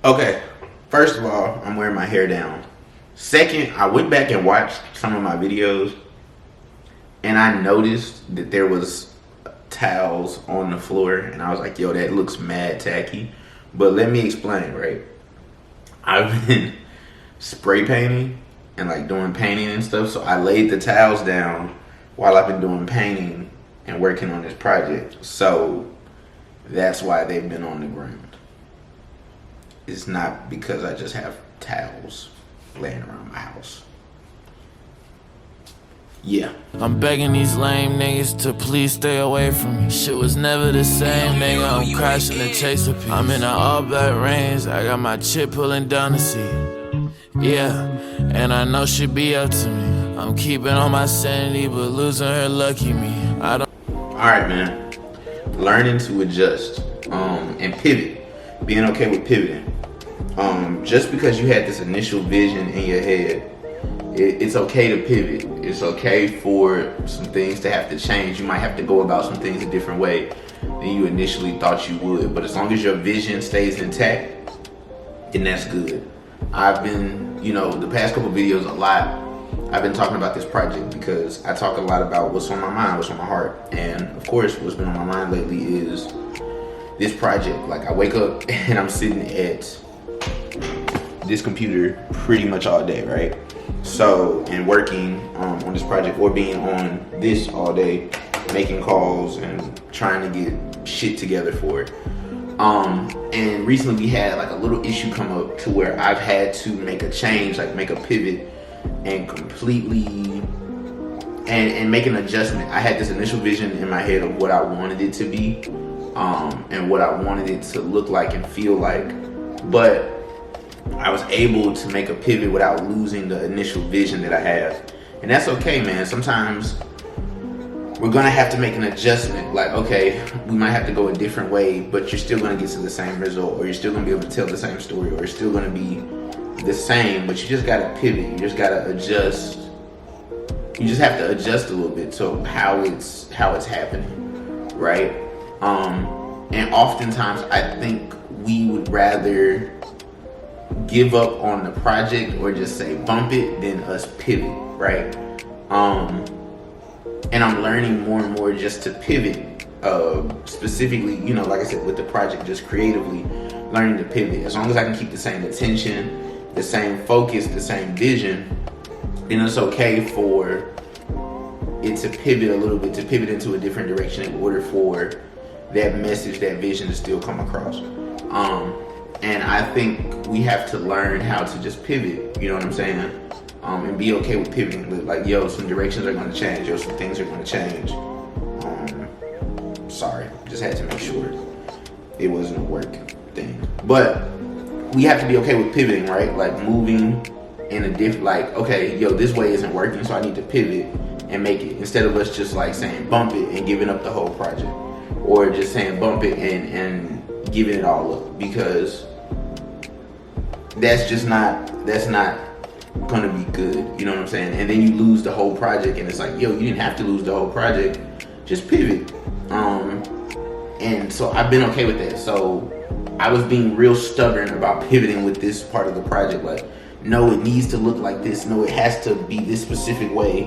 Okay, first of all, I'm wearing my hair down. Second, I went back and watched some of my videos, and I noticed that there was towels on the floor, and I was like, yo, that looks mad tacky. But let me explain, right? I've been spray painting and like doing painting and stuff, so I laid the towels down while I've been doing painting and working on this project. So that's why they've been on the ground. It's not because I just have towels laying around my house. Yeah. I'm begging these lame niggas to please stay away from me. Shit was never the same, nigga. I'm crashing the chaser piece. I'm in an all black range. I got my chip pulling down the seat. Yeah, and I know she be up to me. I'm keeping on my sanity, but losing her lucky me. I don't. Alright, man. Learning to adjust and pivot. Being okay with pivoting. Just because you had this initial vision in your head, it's okay to pivot. It's okay for some things to have to change. You might have to go about some things a different way than you initially thought you would. But as long as your vision stays intact, then that's good. I've been, the past couple videos a lot, I've been talking about this project because I talk a lot about what's on my mind, what's on my heart. And of course, what's been on my mind lately is this project. Like I wake up and I'm sitting at this computer pretty much all day, right? So, and working on this project or being on this all day, making calls and trying to get shit together for it. And recently we had like a little issue come up to where I've had to make a change, like make a pivot and completely and make an adjustment. I had this initial vision in my head of what I wanted it to be, and what I wanted it to look like and feel like, but I was able to make a pivot without losing the initial vision that I have. And that's okay, man. Sometimes we're gonna have to make an adjustment. Like, okay, we might have to go a different way, but you're still gonna get to the same result, or you're still gonna be able to tell the same story, or it's still gonna be the same, but you just gotta pivot. You just gotta adjust. You just have to adjust a little bit to how it's happening, right? And oftentimes I think we would rather give up on the project or just say bump it than us pivot, right? And I'm learning more and more just to pivot, specifically, like I said, with the project, just creatively learning to pivot. As long as I can keep the same attention, the same focus, the same vision, then it's okay for it to pivot a little bit, to pivot into a different direction in order for that message, that vision to still come across. And I think we have to learn how to just pivot, you know what I'm saying? And be okay with pivoting. Like, yo, some directions are going to change. Yo, some things are going to change. Sorry, just had to make sure it wasn't a work thing. But we have to be okay with pivoting, right? Like moving in a different, like, okay, yo, this way isn't working, so I need to pivot and make it. Instead of us just like saying bump it and giving up the whole project. Or just saying bump it and giving it all up, because that's not gonna be good, you know what I'm saying? And then you lose the whole project, and it's like, yo, you didn't have to lose the whole project, just pivot. And so I've been okay with that. So I was being real stubborn about pivoting with this part of the project. Like, no, it needs to look like this. No, it has to be this specific way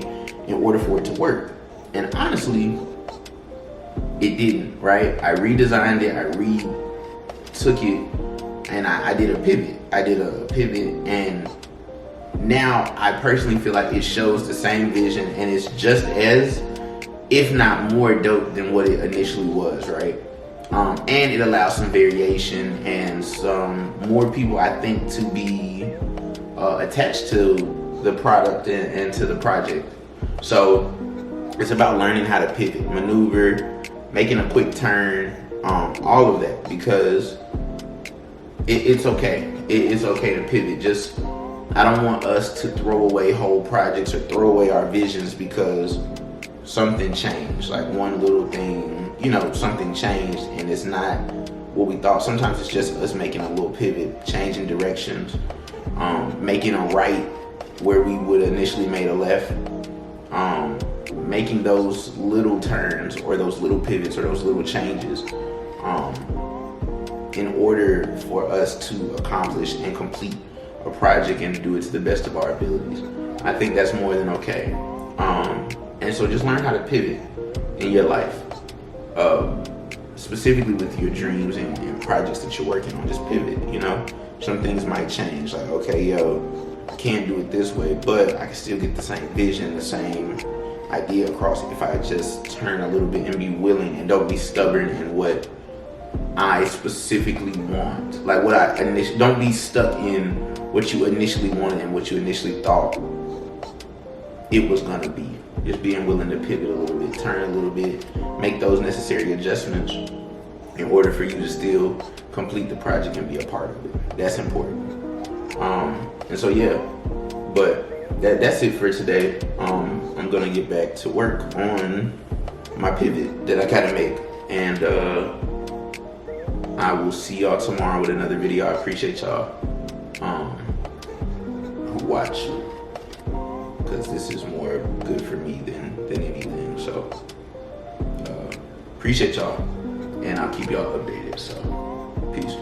in order for it to work. And honestly, it didn't, right? I redesigned it, I retook it, and I did a pivot. And now I personally feel like it shows the same vision, and it's just as, if not more dope than what it initially was, right? And it allows some variation and some more people, I think, to be attached to the product and to the project. So it's about learning how to pivot, maneuver, making a quick turn, all of that, because it's okay. It's okay to pivot. Just, I don't want us to throw away whole projects or throw away our visions because something changed. Like one little thing, something changed and it's not what we thought. Sometimes it's just us making a little pivot, changing directions, making a right where we would initially made a left, making those little turns or those little pivots or those little changes. in order for us to accomplish and complete a project and do it to the best of our abilities. I think that's more than okay. And so just learn how to pivot in your life, specifically with your dreams and projects that you're working on. Just pivot, you know? Some things might change, like, okay, I can't do it this way, but I can still get the same vision, the same idea across if I just turn a little bit and be willing and don't be stubborn in what I specifically want. Like don't be stuck in what you initially wanted and what you initially thought it was gonna be. Just being willing to pivot a little bit, turn a little bit, make those necessary adjustments in order for you to still complete the project and be a part of it. That's important. And so yeah, but that's it for today. I'm gonna get back to work on my pivot that I gotta make, and I will see y'all tomorrow with another video. I appreciate y'all who watch, because this is more good for me than anything. So appreciate y'all, and I'll keep y'all updated. So peace.